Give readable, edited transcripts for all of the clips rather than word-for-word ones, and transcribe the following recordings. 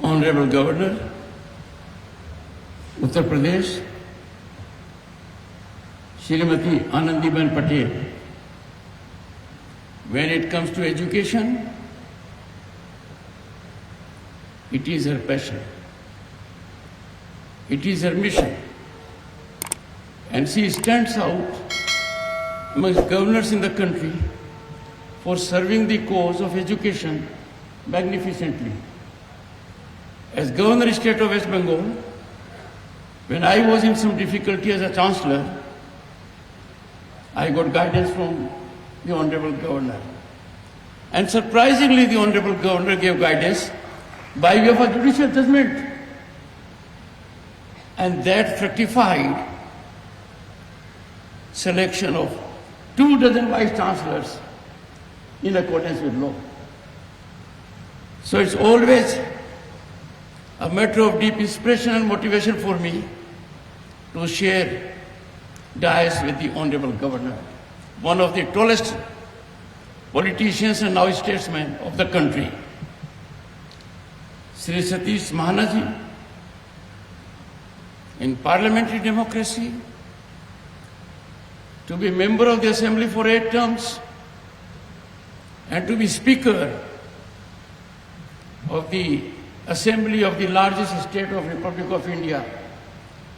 Honorable Governor, Uttar Pradesh, Shrimati Anandram Patel. When it comes to education, it is her passion. It is her mission. And she stands out amongst governors in the country for serving the cause of education magnificently. As Governor of State of West Bengal, when I was in some difficulty as a Chancellor, I got guidance from the Honorable Governor. And surprisingly, the Honorable Governor gave guidance by way of a judicial judgment. And that fructified selection of 24 Vice Chancellors in accordance with law. So it's always a matter of deep inspiration and motivation for me to share dais with the Honorable Governor, one of the tallest politicians and now statesmen of the country. Sri Satish Mahanaji, in parliamentary democracy, to be member of the Assembly for 8 terms and to be Speaker of the Assembly of the largest state of Republic of India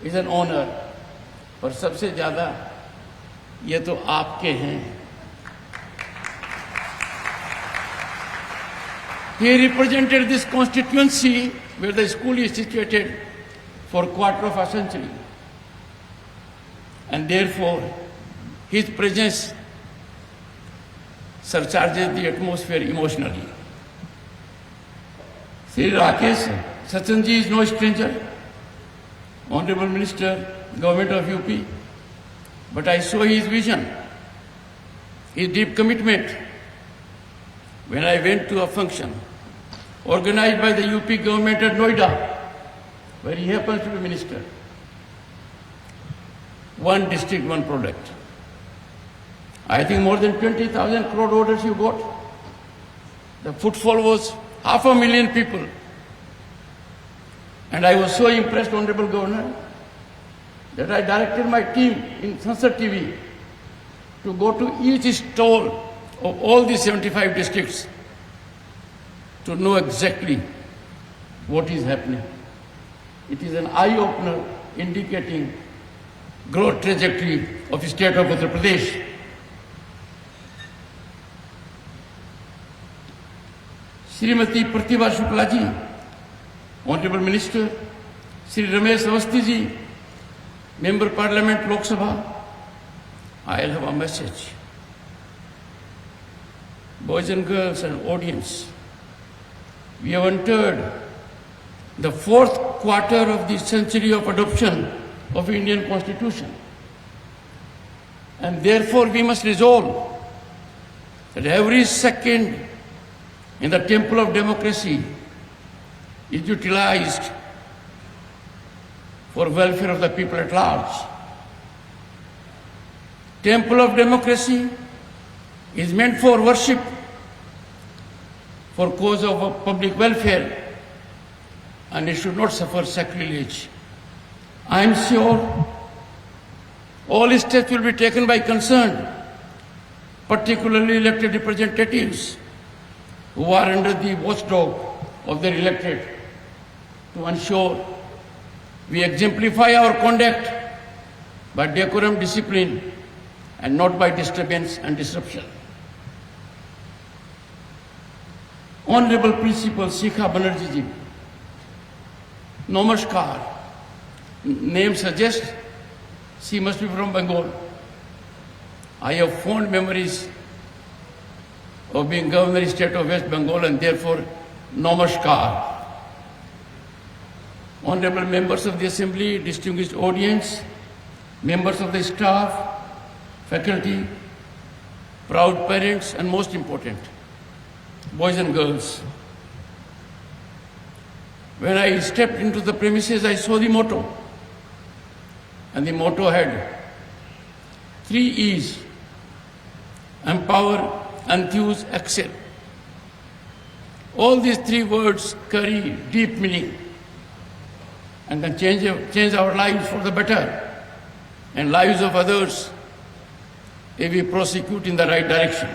is an honor. पर सबसे ज़्यादा ये तो आपके हैं. He represented this constituency where the school is situated for a quarter of a century. And therefore, his presence surcharges the atmosphere emotionally. Sri Rakesh Sachanji is no stranger, Honorable Minister, Government of UP, but I saw his vision, his deep commitment when I went to a function organized by the UP government at Noida, where he happens to be minister. One district, one product. I think more than 20,000 crore orders you got. The footfall was 500,000 people. And I was so impressed, Honorable Governor, that I directed my team in Sansad TV to go to each stall of all the 75 districts to know exactly what is happening. It is an eye-opener indicating growth trajectory of the state of Uttar Pradesh. Srimati Pratibha Shukla ji, Honorable Minister, Sri Ramesh Awasthi ji, Member Parliament Lok Sabha, I'll have a message. Boys and girls and audience, we have entered the 4th quarter of the century of adoption of Indian Constitution. And therefore we must resolve that every second in the temple of democracy is utilized for welfare of the people at large. Temple of democracy is meant for worship, for cause of public welfare, and it should not suffer sacrilege. I am sure all steps will be taken by concerned, particularly elected representatives who are under the watchdog of their electorate, to ensure we exemplify our conduct by decorum, discipline, and not by disturbance and disruption. Honorable Principal Shikha Banerjee ji, Namaskar. Name suggests she must be from Bengal. I have fond memories of being Governor of the State of West Bengal, and therefore, Namaskar. Honorable members of the Assembly, distinguished audience, members of the staff, faculty, proud parents, and most important, boys and girls. When I stepped into the premises, I saw the motto. And the motto had 3 E's: empower, enthuse, excel. All these three words carry deep meaning and can change our lives for the better and lives of others if we prosecute in the right direction.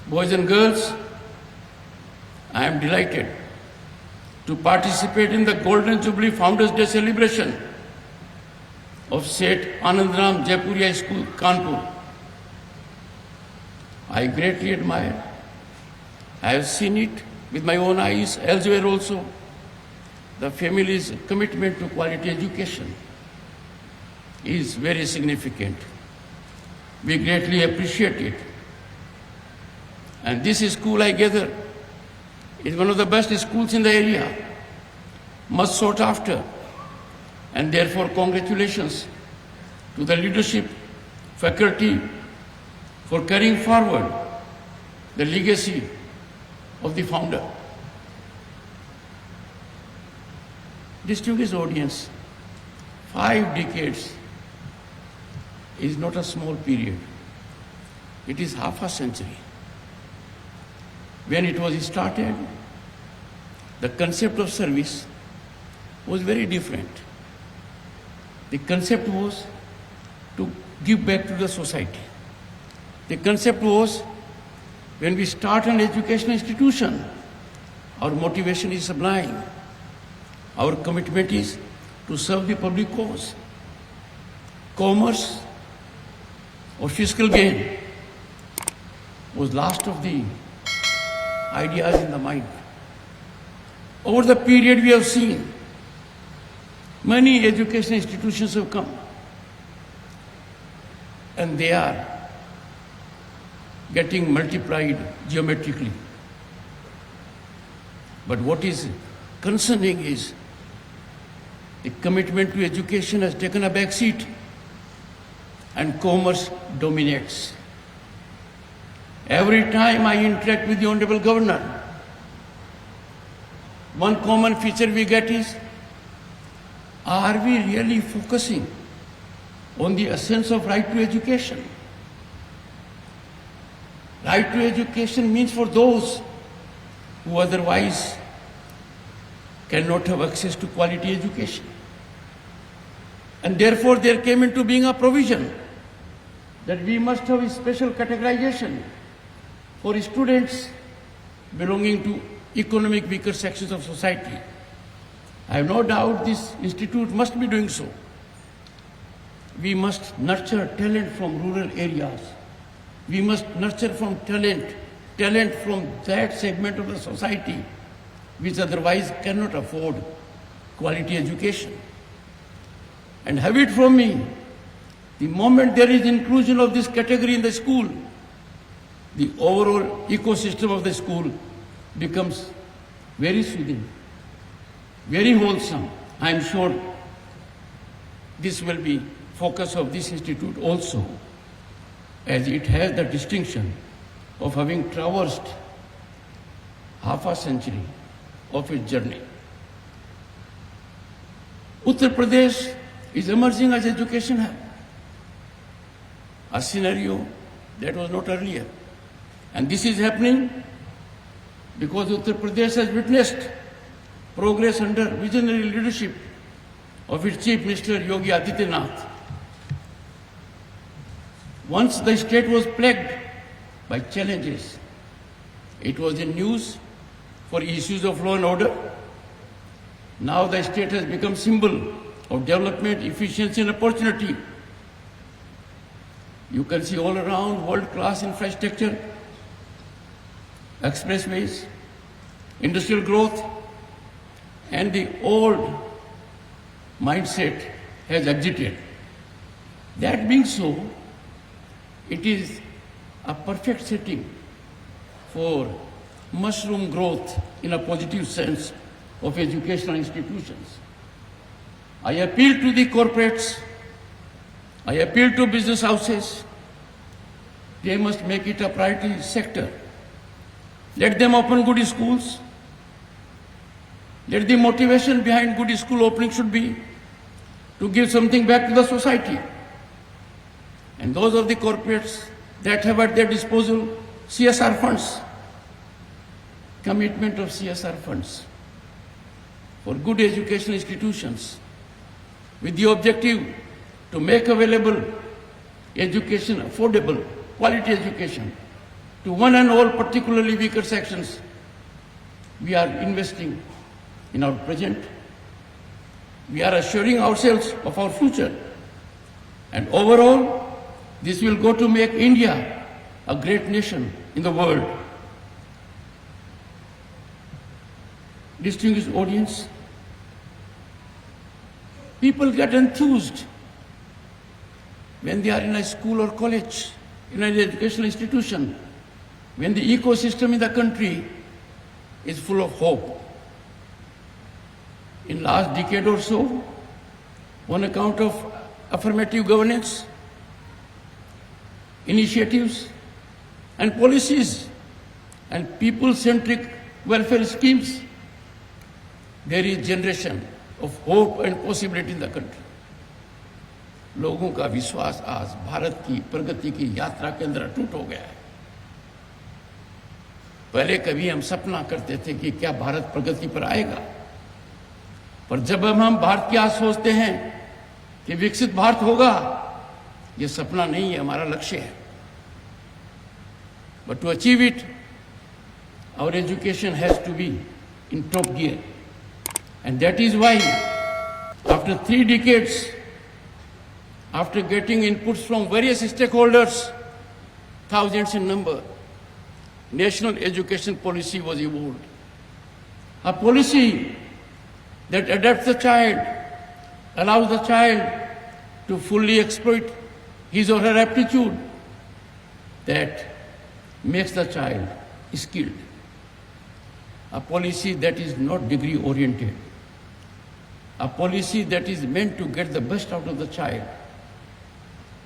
Boys and girls, I am delighted to participate in the Golden Jubilee Founders Day celebration of Seth Anandram Jaipuria School, Kanpur. I greatly admire. I have seen it with my own eyes elsewhere also. The family's commitment to quality education is very significant. We greatly appreciate it. And this school, I gather, is one of the best schools in the area, much sought after. And therefore, congratulations to the leadership, faculty, for carrying forward the legacy of the founder. Distinguished audience, 5 decades is not a small period. It is half a century. When it was started, the concept of service was very different. The concept was to give back to the society. The concept was, when we start an educational institution, our motivation is sublime. Our commitment is to serve the public cause. Commerce or fiscal gain was last of the ideas in the mind. Over the period we have seen, many educational institutions have come, and they are getting multiplied geometrically. But what is concerning is the commitment to education has taken a back seat and commerce dominates. Every time I interact with the Honorable Governor, one common feature we get is, are we really focusing on the essence of right to education? Right to education means for those who otherwise cannot have access to quality education. And therefore there came into being a provision that we must have a special categorization for students belonging to economic weaker sections of society. I have no doubt this institute must be doing so. We must nurture talent from rural areas. We must nurture from talent from that segment of the society which otherwise cannot afford quality education. And have it from me, the moment there is inclusion of this category in the school, the overall ecosystem of the school becomes very soothing, very wholesome. I am sure this will be focus of this institute also, as it has the distinction of having traversed half a century of its journey. Uttar Pradesh is emerging as education hub, a scenario that was not earlier. And this is happening because Uttar Pradesh has witnessed progress under visionary leadership of its Chief Minister Yogi Adityanath. Once the state was plagued by challenges. It was in news for issues of law and order. Now the state has become symbol of development, efficiency and opportunity. You can see all around world-class infrastructure, expressways, industrial growth, and the old mindset has exited. That being so, it is a perfect setting for mushroom growth in a positive sense of educational institutions. I appeal to the corporates, I appeal to business houses, they must make it a priority sector. Let them open good schools. Let the motivation behind good school opening should be to give something back to the society. And those of the corporates that have at their disposal CSR funds, commitment of CSR funds for good educational institutions with the objective to make available education affordable, quality education to one and all, particularly weaker sections. We are investing in our present. We are assuring ourselves of our future. And overall, this will go to make India a great nation in the world. Distinguished audience, people get enthused when they are in a school or college, in an educational institution, when the ecosystem in the country is full of hope. In last decade or so, on account of affirmative governance, initiatives and policies and people-centric welfare schemes, there is generation of hope and possibility in the country. लोगों का विश्वास आज भारत की प्रगति की यात्रा के अंदर अटूट हो गया है। पहले कभी हम सपना करते थे कि क्या भारत प्रगति पर आएगा, पर जब हम भारत की आज सोचते हैं कि विकसित भारत होगा, ये सपना नहीं है, हमारा लक्ष्य है। But to achieve it, our education has to be in top gear. And that is why, after 3 decades, after getting inputs from various stakeholders, thousands in number, national education policy was evolved. A policy that adapts the child, allows the child to fully exploit his or her aptitude, that makes the child skilled. A policy that is not degree oriented. A policy that is meant to get the best out of the child.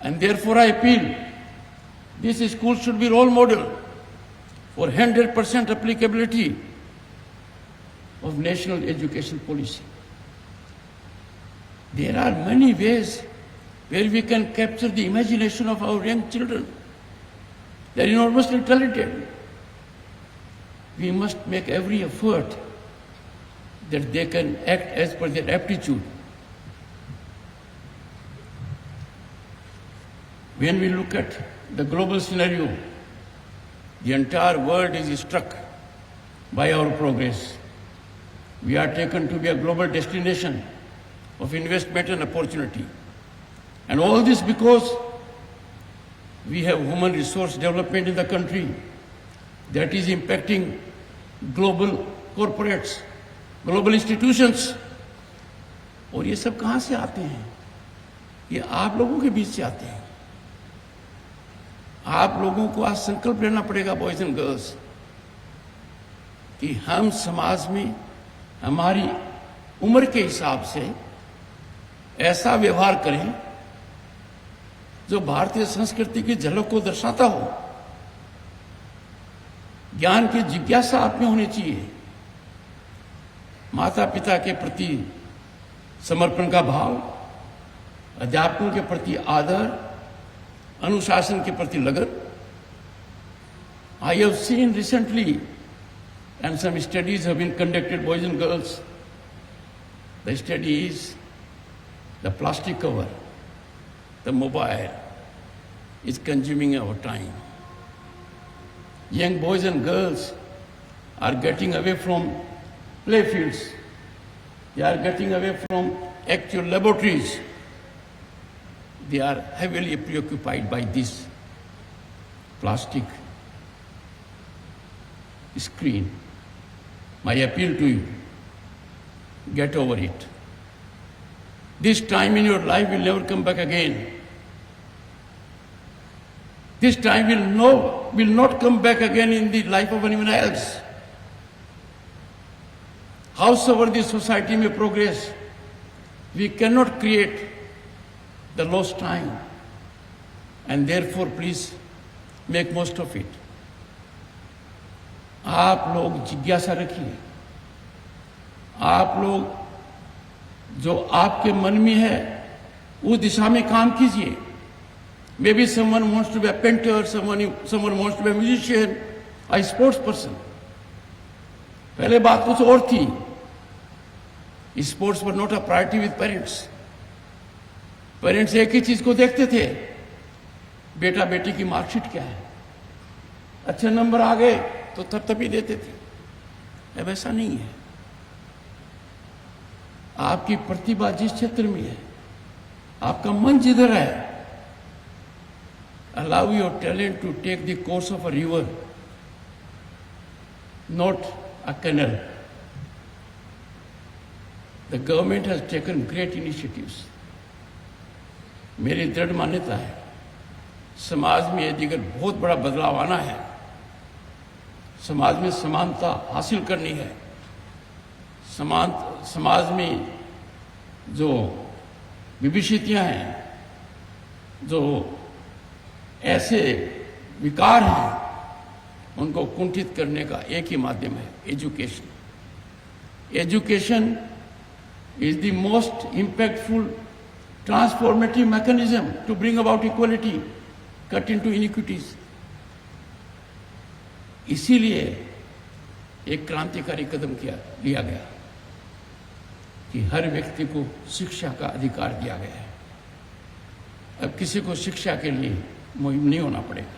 And therefore I appeal, this school should be role model for 100% applicability of national education policy. There are many ways where we can capture the imagination of our young children. They are enormously talented. We must make every effort that they can act as per their aptitude. When we look at the global scenario, the entire world is struck by our progress. We are taken to be a global destination of investment and opportunity. And all this because we have human resource development in the country that is impacting global corporates, global institutions. और ये सब कहाँ से आते हैं? ये आप लोगों के बीच से आते हैं। आप लोगों को आज संकल्प लेना पड़ेगा, बॉयज एंड गर्ल्स, कि हम समाज में हमारी उम्र के हिसाब से ऐसा व्यवहार करें जो भारतीय संस्कृति की झलक को दर्शाता हो। ज्ञान की जिज्ञासा आप में होनी चाहिए। माता पिता के प्रति समर्पण का भाव, अध्यापकों के प्रति आदर, अनुशासन के प्रति लगन। I have seen recently, and some studies have been conducted, boys and girls. The study is the plastic cover, the mobile is consuming our time. Young boys and girls are getting away from play fields. They are getting away from actual laboratories. They are heavily preoccupied by this plastic screen. My appeal to you, get over it. This time in your life will never come back again. This time will not come back again in the life of anyone else. Howsoever this society may progress, we cannot create the lost time. And therefore, please make most of it. आप लोग जिज्ञासा रखिए। आप लोग जो आपके मन में है उस दिशा में काम कीजिए। Maybe someone wants to be a painter, someone wants to be a musician, a sports person. पहले बात कुछ और थी. Sports were not a priority with parents. Parents एक ही चीज को देखते थे, बेटा बेटी की मार्कशीट क्या है. अच्छे नंबर आ गए तो थपथपी देते थे. अब ऐसा नहीं है. आपकी प्रतिभा जिस क्षेत्र में है, आपका मन जिधर है, allow your talent to take the course of a river, not a canal. The government has taken great initiatives. मेरी दृढ़ मान्यता है, समाज में यदि अगर बहुत बड़ा बदलाव आना है, समाज में समानता हासिल करनी है, समाज में जो विभिन्नताएं हैं, जो ऐसे विकार हैं, उनको कुंठित करने का एक ही माध्यम है, education. Education is the most impactful transformative mechanism to bring about equality, cut into inequities. इसीलिए एक क्रांतिकारी कदम लिया गया कि हर व्यक्ति को शिक्षा का अधिकार दिया गया है. अब किसी को शिक्षा के लिए मुहिम नहीं होना पड़ेगा.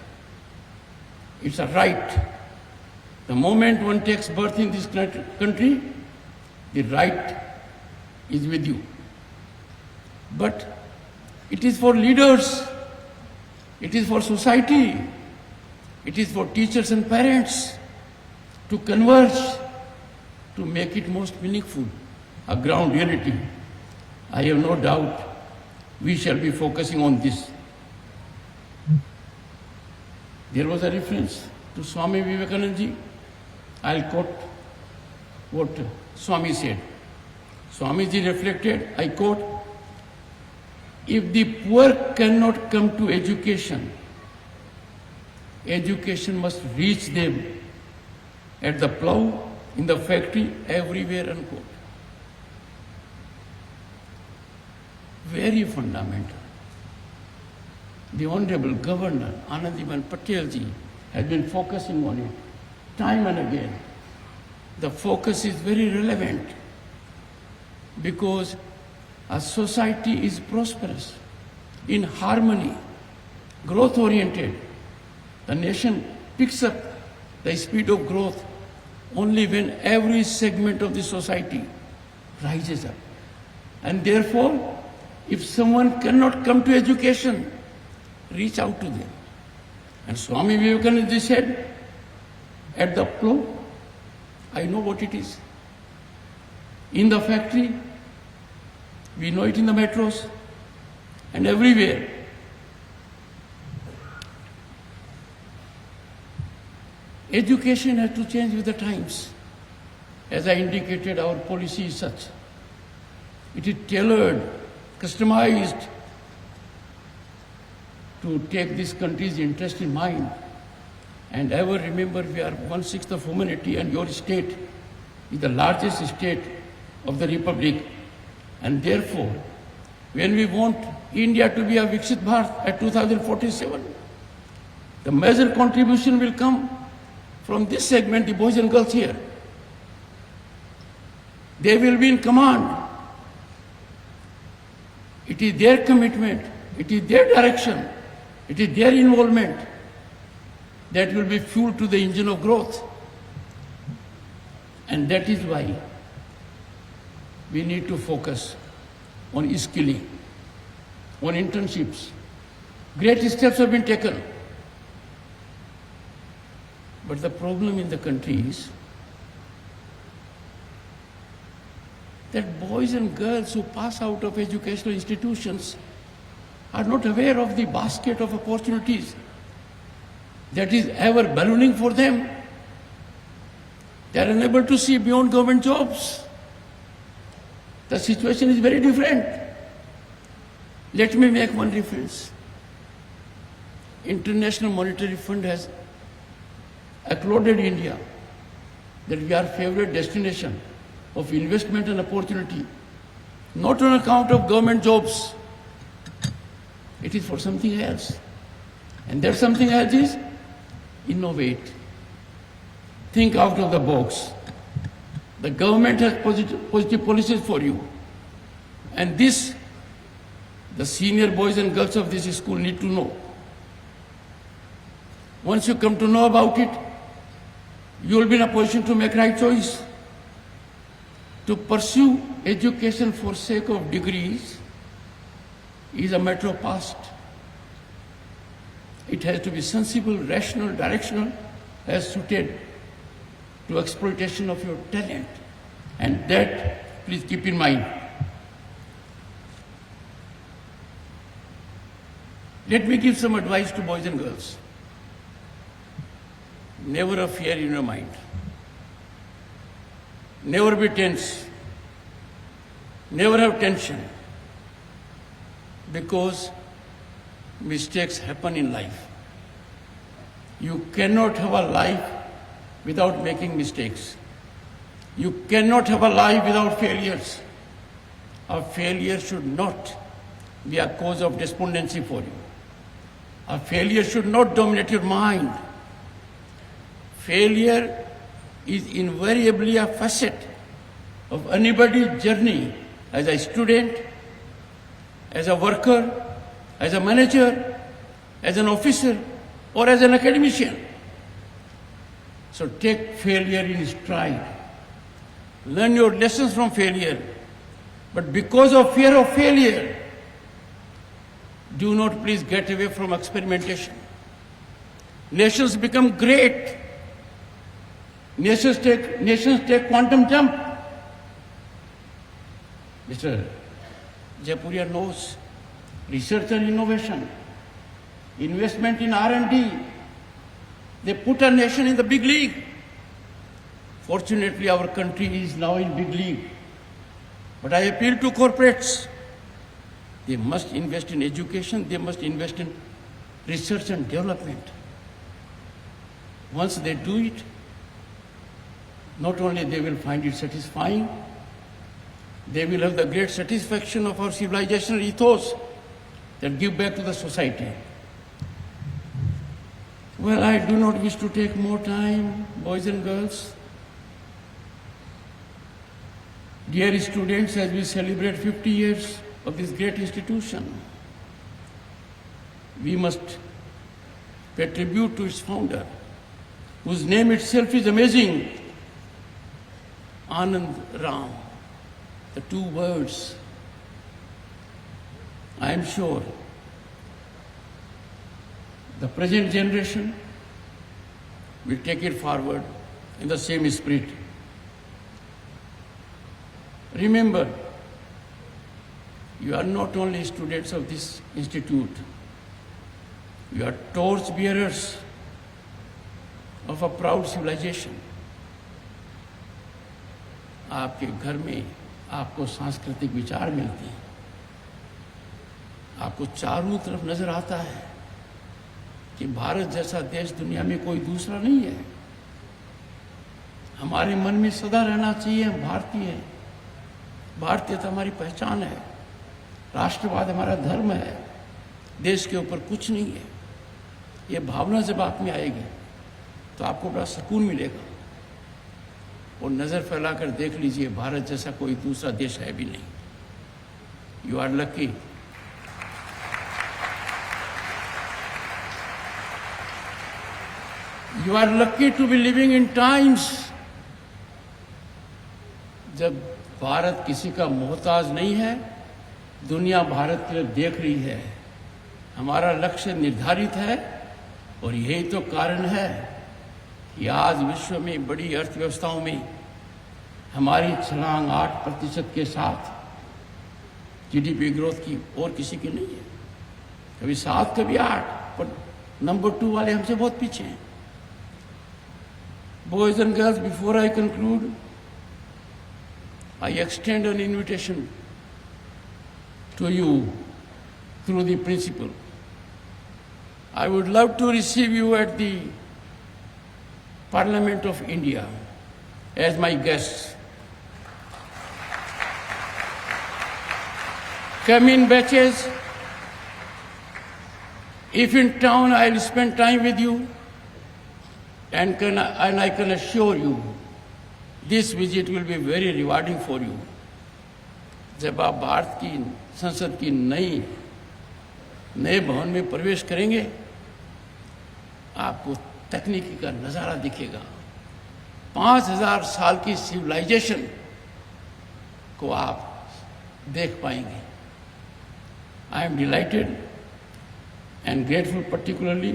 It's a right. The moment one takes birth in this country, the right is with you. But it is for leaders, it is for society, it is for teachers and parents to converge, to make it most meaningful, a ground reality. I have no doubt we shall be focusing on this. There was a reference to Swami Vivekananda ji. I'll quote what Swami said. Swami ji reflected, I quote, if the poor cannot come to education, education must reach them at the plough, in the factory, everywhere, unquote. Very fundamental. The Honorable Governor Anandram Patel ji has been focusing on it time and again. The focus is very relevant because a society is prosperous, in harmony, growth-oriented. The nation picks up the speed of growth only when every segment of the society rises up. And therefore, if someone cannot come to education, reach out to them. And Swami Vivekananda said, at the plough, I know what it is. In the factory, we know it in the metros, and everywhere. Education has to change with the times. As I indicated, our policy is such. It is tailored, customized to take this country's interest in mind. And ever remember, we are 1/6 of humanity, and your state is the largest state of the Republic. And therefore, when we want India to be a Viksit Bharat at 2047, the major contribution will come from this segment, the boys and girls here. They will be in command. It is their commitment, it is their direction, it is their involvement that will be fuel to the engine of growth. And that is why we need to focus on skilling, on internships. Great steps have been taken. But the problem in the country is that boys and girls who pass out of educational institutions are not aware of the basket of opportunities that is ever ballooning for them. They are unable to see beyond government jobs. The situation is very different. Let me make one reference. International Monetary Fund has applauded India that we are favorite destination of investment and opportunity, not on account of government jobs. It is for something else. And that something else is innovate. Think out of the box. The government has positive policies for you. And this, the senior boys and girls of this school need to know. Once you come to know about it, you will be in a position to make right choice. To pursue education for sake of degrees is a matter of past. It has to be sensible, rational, directional, as suited to exploitation of your talent. And that, please keep in mind. Let me give some advice to boys and girls. Never a fear in your mind. Never be tense. Never have tension. Because mistakes happen in life. You cannot have a life without making mistakes. You cannot have a life without failures. A failure should not be a cause of despondency for you. A failure should not dominate your mind. Failure is invariably a facet of anybody's journey as a student, as a worker, as a manager, as an officer, or as an academician. So take failure in stride. Learn your lessons from failure. But because of fear of failure, do not please get away from experimentation. Nations become great. Nations take quantum jump. Mr. Jaipuria knows research and innovation, investment in R&D. They put a nation in the big league. Fortunately, our country is now in big league. But I appeal to corporates. They must invest in education. They must invest in research and development. Once they do it, not only they will find it satisfying, they will have the great satisfaction of our civilizational ethos that give back to the society. Well, I do not wish to take more time, boys and girls. Dear students, as we celebrate 50 years of this great institution, we must pay tribute to its founder, whose name itself is amazing, Anandram. The two words. I am sure the present generation will take it forward in the same spirit. Remember, you are not only students of this institute, you are torch bearers of a proud civilization. आपके घर में आपको सांस्कृतिक विचार मिलते हैं, आपको चारों तरफ नजर आता है कि भारत जैसा देश दुनिया में कोई दूसरा नहीं है। हमारे मन में सदा रहना चाहिए हम भारतीय हैं, भारतीयता हमारी पहचान है, राष्ट्रवाद हमारा धर्म है, देश के ऊपर कुछ नहीं है। ये भावना जब आप में आएगी तो आपको बड़ा सुकून मिलेगा और नजर फैलाकर देख लीजिए भारत जैसा कोई दूसरा देश है भी नहीं। You are lucky. You are lucky to be living in times जब भारत किसी का मोहताज नहीं है, दुनिया भारत की तरफ देख रही है। हमारा लक्ष्य निर्धारित है और यही तो कारण है कि आज विश्व में बड़ी अर्थव्यवस्थाओं में हमारी छलांग 8% के साथ जीडीपी ग्रोथ की और किसी की नहीं है। कभी 7 कभी 8, पर नंबर 2 वाले हमसे बहुत पीछे हैं। Boys and girls, before I conclude, I extend an invitation to you through the principal. I would love to receive you at the Parliament of India as my guests. Come in batches. If in town, I'll spend time with you. And I can assure you, This visit will be very rewarding for you. जब आप भारत की संसद की नए भवन में प्रवेश करेंगे, आपको तकनीकी का नज़ारा दिखेगा। 5000 साल की सिविलाइजेशन को आप देख पाएंगे। I am delighted and grateful particularly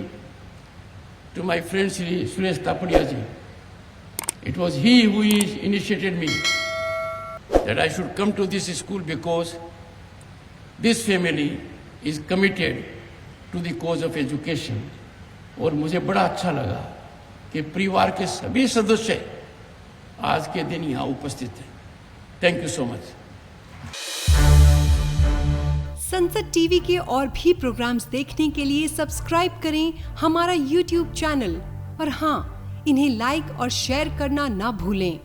to my friend Sri Suresh Tapadia ji. It was he who initiated me that I should come to this school because this family is committed to the cause of education. और मुझे बड़ा अच्छा लगा कि परिवार के सभी सदस्य आज के दिन यहाँ उपस्थित हैं। Thank you so much. संसद टीवी के और भी प्रोग्राम्स देखने के लिए सब्सक्राइब करें हमारा YouTube चैनल और हाँ, इन्हें लाइक और शेयर करना ना भूलें।